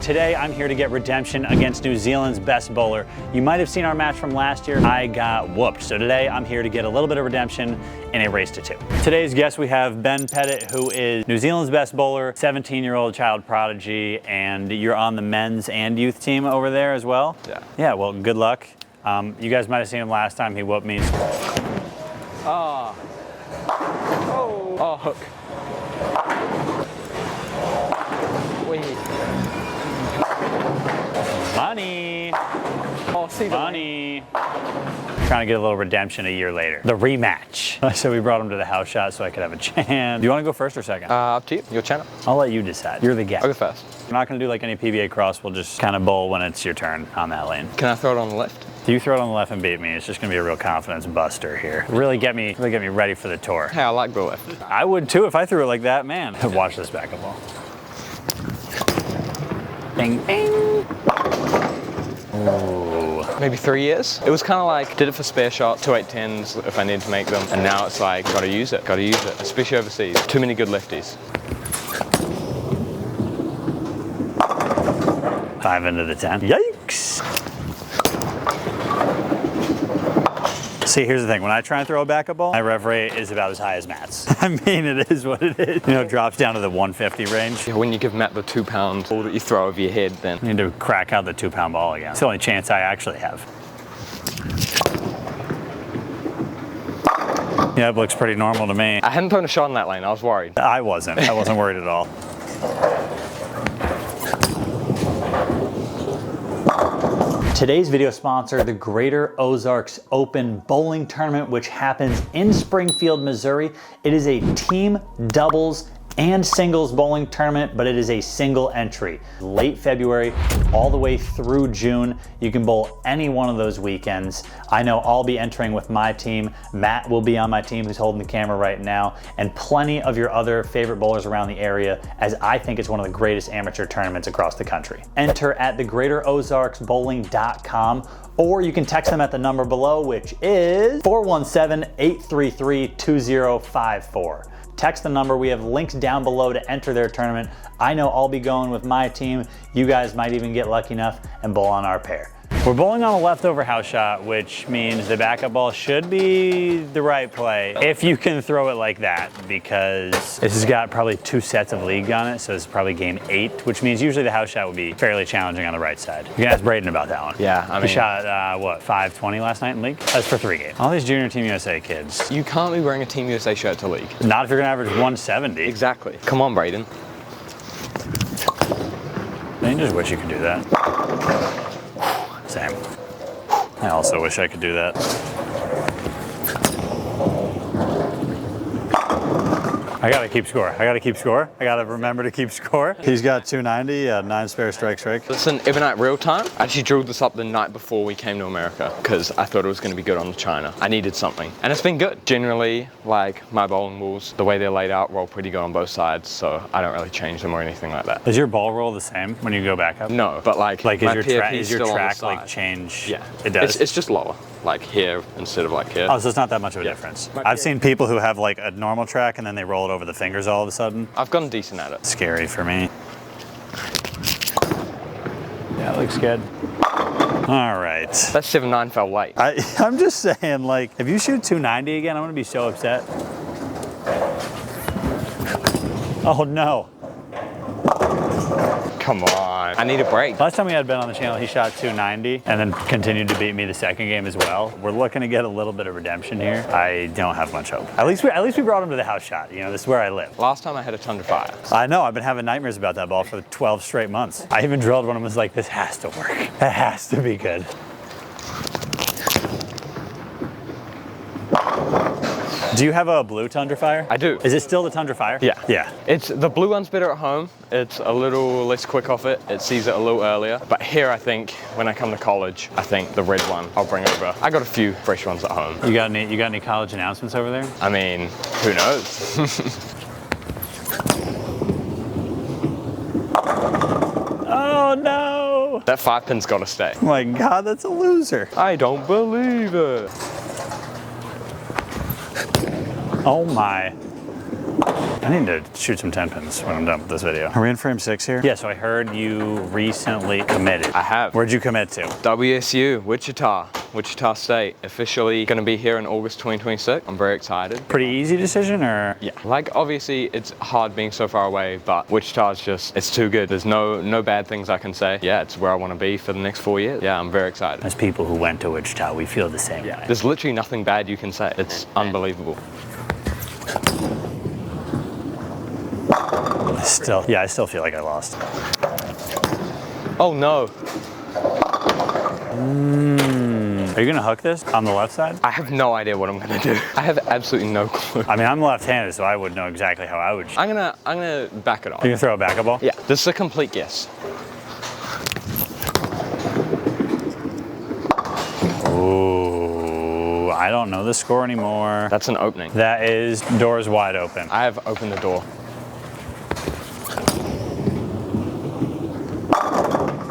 today I'm here to get redemption against New Zealand's best bowler. You might have seen our match from last year. I got whooped. So today I'm here to get a little bit of redemption in a race to 2. Today's guest, we have Ben Pettit, who is New Zealand's best bowler, 17-year-old child prodigy, and you're on the men's and youth team over there as well? Yeah. Yeah, well, good luck. You guys might have seen him last time. He whooped me. Oh, hook. Wait. Money. Oh, see the money. Trying to get a little redemption a year later. The rematch. So we brought him to the house shot so I could have a chance. Do you want to go first or second? Up to you. Your channel. I'll let you decide. You're the guest. I'll go first. We're not going to do like any PBA cross. We'll just kind of bowl when it's your turn on that lane. Can I throw it on the left? If you throw it on the left and beat me, it's just going to be a real confidence buster here. Really get me ready for the tour. Hey, I like the left. I would too if I threw it like that, man. Watch this backup ball. Bing, bing. Ooh. Maybe 3 years. It was kind of like, did it for spare shot, 2 8-10s if I need to make them. And now it's like, gotta use it, especially overseas. Too many good lefties. 5 into the 10. Yikes. See, here's the thing. When I try and throw a backup ball, my rev rate is about as high as Matt's. I mean, it is what it is. You know, it drops down to the 150 range. When you give Matt the 2-pound ball that you throw over your head, then I need to crack out the 2-pound ball again. It's the only chance I actually have. Yeah, it looks pretty normal to me. I hadn't thrown a shot in that lane. I was worried. I wasn't worried at all. Today's video sponsor, the Greater Ozarks Open bowling tournament, which happens in Springfield, Missouri. It is a team doubles and singles bowling tournament, but it is a single entry. Late February all the way through June. You can bowl any one of those weekends. I know I'll be entering with my team. Matt will be on my team, who's holding the camera right now, and plenty of your other favorite bowlers around the area, as I think it's one of the greatest amateur tournaments across the country. Enter at thegreaterozarksbowling.com, or you can text them at the number below, which is 417-833-2054. Text the number. We have links down below to enter their tournament. I know I'll be going with my team. You guys might even get lucky enough and bowl on our pair. We're bowling on a leftover house shot, which means the backup ball should be the right play if you can throw it like that, because this has got probably 2 sets of league on it, so it's probably game 8, which means usually the house shot would be fairly challenging on the right side. You can ask Braden about that one. Yeah, I mean, he shot what, 520 last night in league? That's for 3 games. All these junior Team USA kids. You can't be wearing a Team USA shirt to league. Not if you're gonna average 170. Exactly. Come on, Braden. I just wish you could do that. Same. I also wish I could do that. I gotta keep score. I gotta remember to keep score. He's got 290, 9 spare strike. Listen, every night real time. I actually drilled this up the night before we came to America because I thought it was going to be good on China. I needed something, and it's been good. Generally, like my bowling balls, the way they're laid out, roll pretty good on both sides, so I don't really change them or anything like that. Is your ball roll the same when you go back up? No, but like is your track like change? Yeah, it does. It's just lower, like here instead of like here. Oh, so it's not that much of a difference. I've seen people who have like a normal track and then they roll it over the fingers all of a sudden. I've gotten decent at it. Scary for me. Yeah, it looks good. All right. That 7-9 fell late. I'm just saying, like, if you shoot 290 again, I'm gonna be so upset. Oh no. Come on. I need a break. Last time we had Ben on the channel, he shot 290 and then continued to beat me the second game as well. We're looking to get a little bit of redemption here. I don't have much hope. At least we brought him to the house shot. You know, this is where I live. Last time I had a ton of fire. I know, I've been having nightmares about that ball for 12 straight months. I even drilled one and was like, this has to work. It has to be good. Do you have a blue Tundra Fire? I do. Is it still the Tundra Fire? Yeah. Yeah. It's the blue one's better at home. It's a little less quick off it. It sees it a little earlier. But here, I think, when I come to college, I think the red one I'll bring over. I got a few fresh ones at home. You got any college announcements over there? I mean, who knows? Oh no! That 5-pin's gotta stay. Oh my God, that's a loser. I don't believe it. Oh my. I need to shoot some 10 pins when I'm done with this video. Are we in frame 6 here? Yeah, so I heard you recently committed. I have. Where'd you commit to? WSU, Wichita State. Officially gonna be here in August 2026. I'm very excited. Pretty easy decision, or? Yeah, like obviously it's hard being so far away, but Wichita's just, it's too good. There's no bad things I can say. Yeah, it's where I want to be for the next 4 years. Yeah, I'm very excited. As people who went to Wichita, we feel the same way. There's literally nothing bad you can say. It's unbelievable. I still feel like I lost. Oh no. Are you gonna hook this on the left side? I have no idea what I'm gonna do. I have absolutely no clue. I mean, I'm left-handed, so I would know exactly how I would shoot. I'm gonna back it off. You gonna throw a backup ball? Yeah, this is a complete guess. Ooh, I don't know the score anymore. That's an opening. That is doors wide open. I have opened the door.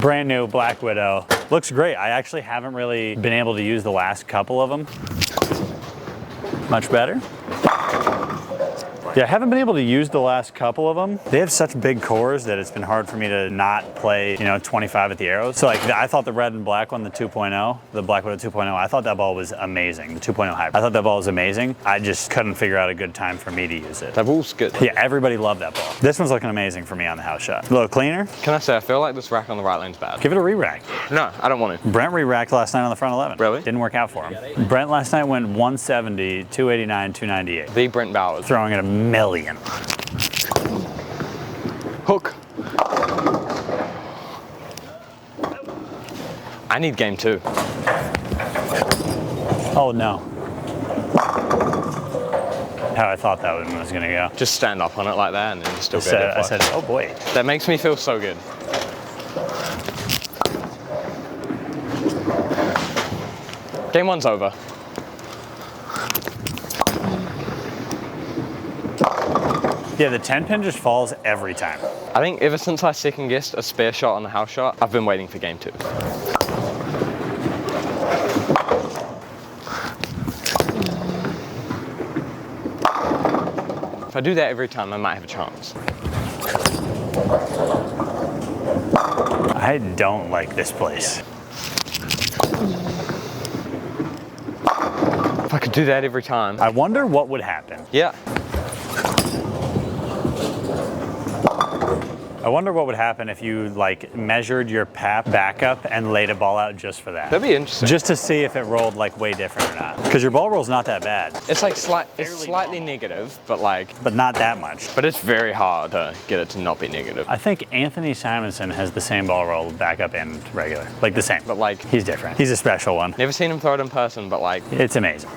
Brand new Black Widow. Looks great. I actually haven't really been able to use the last couple of them. Much better. Yeah, I haven't been able to use the last couple of them. They have such big cores that it's been hard for me to not play, 25 at the arrows. So like, I thought the red and black one, the 2.0, the Black Widow 2.0, I thought that ball was amazing. The 2.0 hybrid. I thought that ball was amazing. I just couldn't figure out a good time for me to use it. That ball's good. Yeah, everybody loved that ball. This one's looking amazing for me on the house shot. A little cleaner. Can I say, I feel like this rack on the right lane's bad. Give it a re-rack. No, I don't want to. Brent re-racked last night on the front 11. Really? Didn't work out for him. Brent last night went 170, 289, 298. The Brent Bowers. Throwing it a million. Hook. I need game 2. Oh no. How I thought that one was gonna go. Just stand up on it like that and then still go I said, oh boy. That makes me feel so good. Game 1's over. Yeah, the 10 pin just falls every time. I think ever since I second guessed a spare shot on the house shot, I've been waiting for game 2. If I do that every time, I might have a chance. I don't like this place. If I could do that every time. I wonder what would happen. Yeah. I wonder what would happen if you measured your PAP backup and laid a ball out just for that. That'd be interesting. Just to see if it rolled way different or not. Because your ball roll's not that bad. It's it's slightly negative, but not that much. But it's very hard to get it to not be negative. I think Anthony Simonson has the same ball roll, backup and regular. The same. But he's different. He's a special one. Never seen him throw it in person, but it's amazing.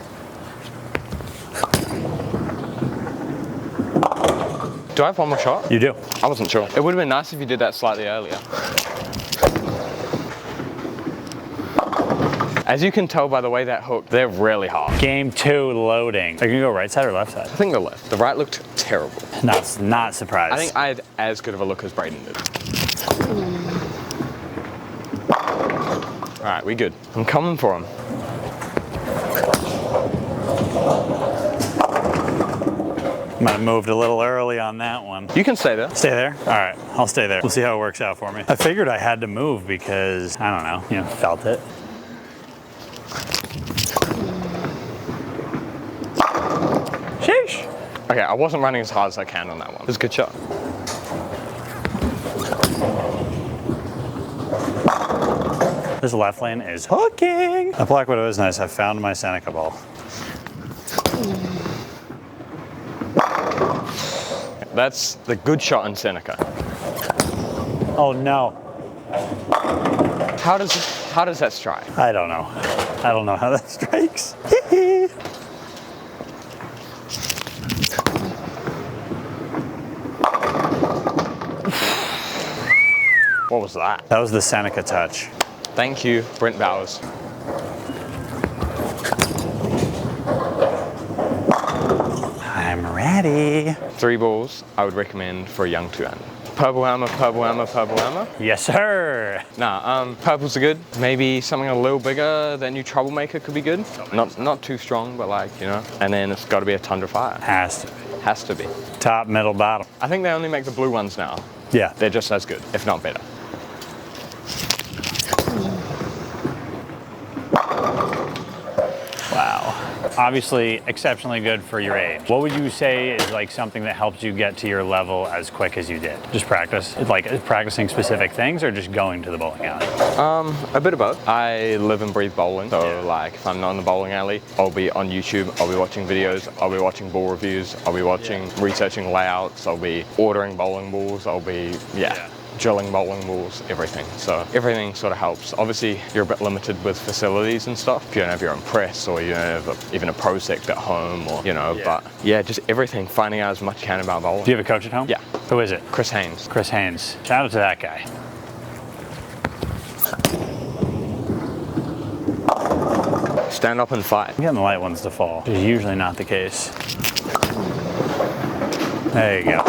Do I have one more shot? You do. I wasn't sure. It would have been nice if you did that slightly earlier. As you can tell by the way that hooked, they're really hard. Game 2 loading. Are you gonna go right side or left side? I think the left. The right looked terrible. Not surprised. I think I had as good of a look as Braden did. All right, we good. I'm coming for him. Might have moved a little early on that one. You can stay there. Stay there? All right, I'll stay there. We'll see how it works out for me. I figured I had to move because, I don't know, felt it. Sheesh. Okay, I wasn't running as hard as I can on that one. It was a good shot. This left lane is hooking. The Black Widow is nice. I found my Seneca ball. That's the good shot in Seneca. Oh no. How does that strike? I don't know. I don't know how that strikes. What was that? That was the Seneca touch. Thank you, Brent Bowers. I'm ready. 3 balls I would recommend for a young 2-under. Purple hammer, purple hammer, purple hammer. Yes, sir. Nah, purples are good. Maybe something a little bigger than your troublemaker could be good. Not too strong, but And then it's got to be a Tundra Fire. Has to be. Has to be. Top, middle, bottom. I think they only make the blue ones now. Yeah. They're just as good, if not better. Wow. Obviously exceptionally good for your age. What would you say is like something that helped you get to your level as quick as you did? Just practice? Like practicing specific things or just going to the bowling alley? A bit of both. I live and breathe bowling, so like if I'm not in the bowling alley, I'll be on YouTube, I'll be watching videos, I'll be watching ball reviews, I'll be watching, researching layouts, I'll be ordering bowling balls, I'll be, drilling bowling balls, everything. So everything sort of helps. Obviously, you're a bit limited with facilities and stuff. If you don't have your own press or you don't have even a pro sect at home or, you know, but yeah, just everything, finding out as much as you can about bowling. Do you have a coach at home? Yeah. Who is it? Chris Haynes. Chris Haynes. Shout out to that guy. Stand up and fight. I'm getting the light ones to fall, which is usually not the case. There you go.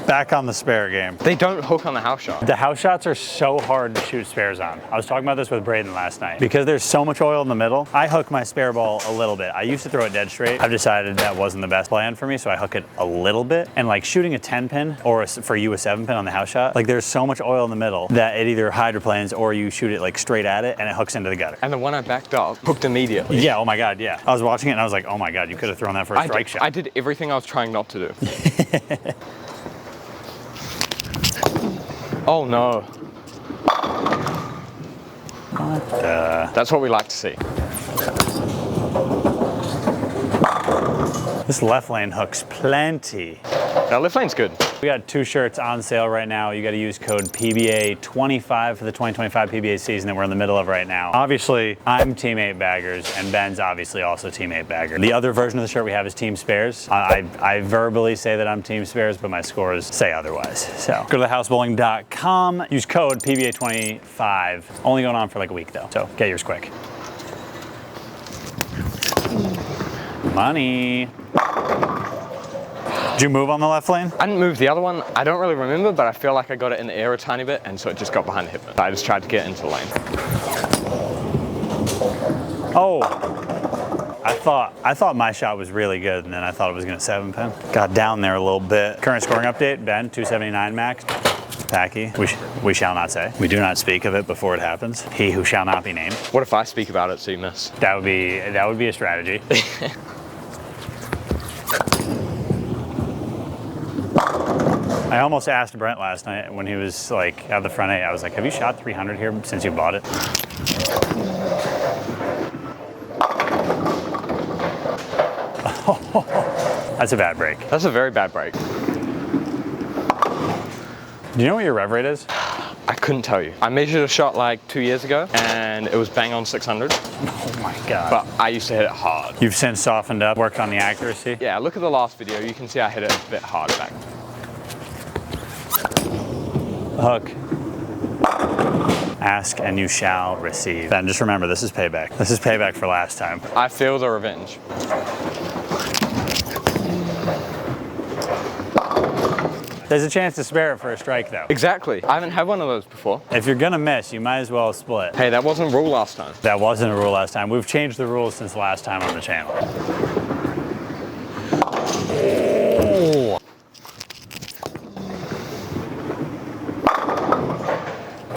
Back on the spare game. They don't hook on the house shot. The house shots are so hard to shoot spares on. I was talking about this with Braden last night. Because there's so much oil in the middle, I hook my spare ball a little bit. I used to throw it dead straight. I've decided that wasn't the best plan for me, so I hook it a little bit. And like shooting a 10 pin, or for you a 7 pin on the house shot, like there's so much oil in the middle that it either hydroplanes or you shoot it like straight at it and it hooks into the gutter. And the one I backed up hooked immediately. Yeah, oh my God, yeah. I was watching it and I was like, oh my God, you could have thrown that for a strike shot. I did everything I was trying not to do. Oh no. What the? That's what we like to see. This left lane hooks plenty. Now left lane's good. We got 2 shirts on sale right now. You got to use code PBA25 for the 2025 PBA season that we're in the middle of right now. Obviously, I'm Team 8 baggers, and Ben's obviously also Team 8 bagger. The other version of the shirt we have is Team Spares. I verbally say that I'm Team Spares, but my scores say otherwise. So go to thehousebowling.com, use code PBA25. Only going on for like a week though, so get yours quick. Money. Did you move on the left lane? I didn't move the other one. I don't really remember, but I feel like I got it in the air a tiny bit, and so it just got behind the hip. I just tried to get into the lane. Oh, I thought my shot was really good, and then I thought it was gonna 7 pin. Got down there a little bit. Current scoring update, Ben, 279 max. Packy, we shall not say. We do not speak of it before it happens. He who shall not be named. What if I speak about it so you miss? That would be a strategy. I almost asked Brent last night when he was like at the front 8. I was like, have you shot 300 here since you bought it? That's a bad break. That's a very bad break. Do you know what your rev rate is? I couldn't tell you. I measured a shot like 2 years ago and it was bang on 600. Oh my God. But I used to hit it hard. You've since softened up, worked on the accuracy? Yeah, look at the last video. You can see I hit it a bit hard back. Hook. Ask and you shall receive. Ben, just remember, this is payback. This is payback for last time. I feel the revenge. There's a chance to spare it for a strike though. Exactly. I haven't had one of those before. If you're gonna miss, you might as well split. Hey, that wasn't a rule last time. That wasn't a rule last time. We've changed the rules since last time on the channel. Oh.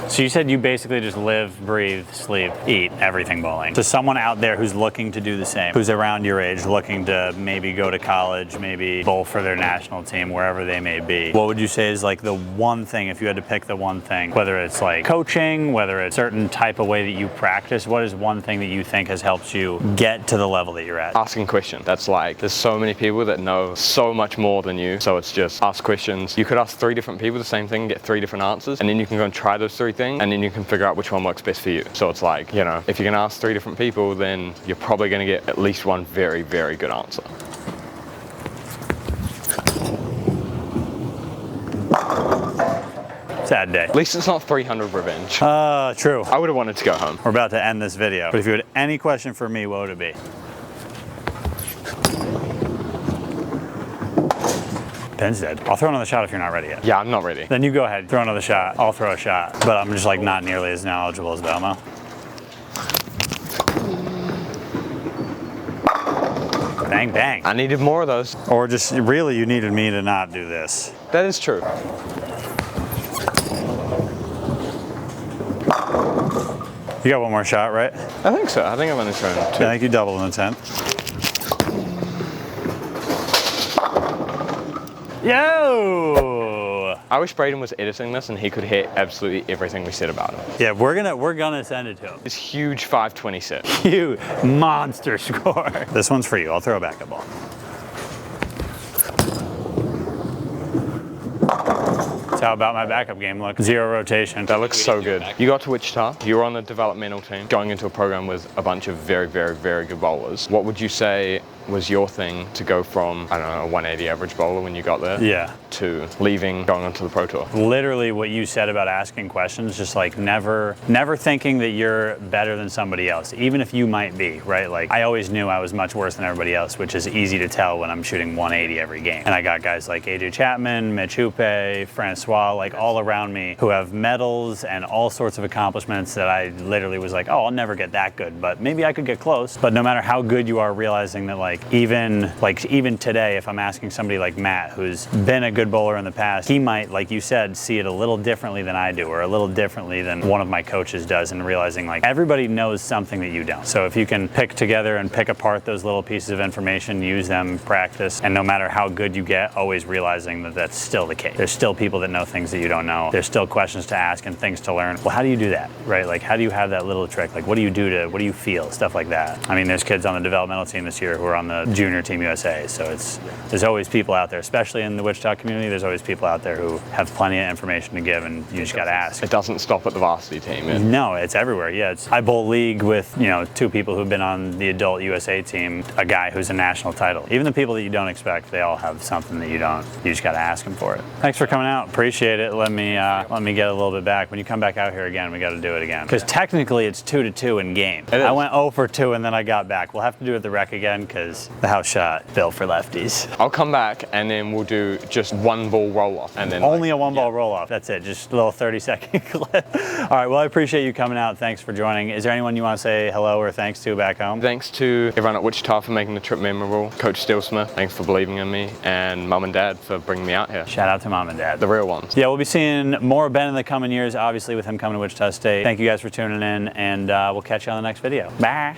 So you said you basically just live, breathe, sleep, eat everything bowling. To someone out there who's looking to do the same, who's around your age, looking to maybe go to college, maybe bowl for their national team, wherever they may be, what would you say is like the one thing, if you had to pick the one thing, whether it's like coaching, whether it's a certain type of way that you practice, what is one thing that you think has helped you get to the level that you're at? Asking questions. That's like, there's so many people that know so much more than you. So it's just ask questions. You could ask 3 different people the same thing, get 3 different answers, and then you can go and try those 3 things, and then you can figure out which one works best for you. So it's like, you know, if you're gonna ask 3 different people, then you're probably gonna get at least one very, very good answer. Sad day. At least it's not 300 revenge. True. I would have wanted to go home. We're about to end this video, but if you had any question for me, what would it be? Ben's dead. I'll throw another shot if you're not ready yet. Yeah, I'm not ready. Then you go ahead, throw another shot. I'll throw a shot, but I'm just like not nearly as knowledgeable as Belmo. Bang, bang. I needed more of those. Or just, really, you needed me to not do this. That is true. You got one more shot, right? I think so. I think I'm only throwing 2. I think you doubled in the 10th. Yo! I wish Braden was editing this and he could hit absolutely everything we said about him. Yeah, we're gonna send it to him. This huge 520 set. Huge monster score. This one's for you. I'll throw a backup ball. That's how about my backup game look. 0 rotation. That looks so good. You got to Wichita, you were on the developmental team, going into a program with a bunch of very, very, very good bowlers. What would you say was your thing to go from, I don't know, a 180 average bowler when you got there? Yeah. To leaving, going onto the Pro Tour? Literally what you said about asking questions, just like never thinking that you're better than somebody else, even if you might be, right? Like I always knew I was much worse than everybody else, which is easy to tell when I'm shooting 180 every game. And I got guys like AJ Chapman, Mitch Hoope, Francois, like all around me who have medals and all sorts of accomplishments that I literally was like, oh, I'll never get that good, but maybe I could get close. But no matter how good you are, realizing that like even today, if I'm asking somebody like Matt, who's been a good bowler in the past, he might, like you said, see it a little differently than I do, or a little differently than one of my coaches does, and realizing like everybody knows something that you don't. So if you can pick together and pick apart those little pieces of information, use them, practice, and no matter how good you get, always realizing that that's still the case. There's still people that know things that you don't know. There's still questions to ask and things to learn. Well, how do you do that, right? Like, how do you have that little trick? Like, what do you feel? Stuff like that. I mean, there's kids on the developmental team this year who are on the junior team USA. So there's always people out there, especially in the Wichita community, there's always people out there who have plenty of information to give, and you just got to ask. It doesn't stop at the varsity team. No, it's everywhere. Yeah, I bowl league with 2 people who've been on the adult USA team, a guy who's a national title. Even the people that you don't expect, they all have something that you don't. You just got to ask them for it. Thanks for coming out. Appreciate it. Let me get a little bit back. When you come back out here again, we got to do it again. Because technically it's 2-2 in game. I went 0 for 2 and then I got back. We'll have to do it at the rec again because the house shot built for lefties. I'll come back and then we'll do just 1 ball roll off, and then only a 1 ball roll off. That's it. Just a little 30-second clip. All right. Well, I appreciate you coming out. Thanks for joining. Is there anyone you want to say hello or thanks to back home? Thanks to everyone at Wichita for making the trip memorable. Coach Steelsmith, thanks for believing in me, and Mum and Dad for bringing me out here. Shout out to Mom and Dad. The real ones. Yeah, we'll be seeing more of Ben in the coming years, obviously with him coming to Wichita State. Thank you guys for tuning in, and we'll catch you on the next video. Bye.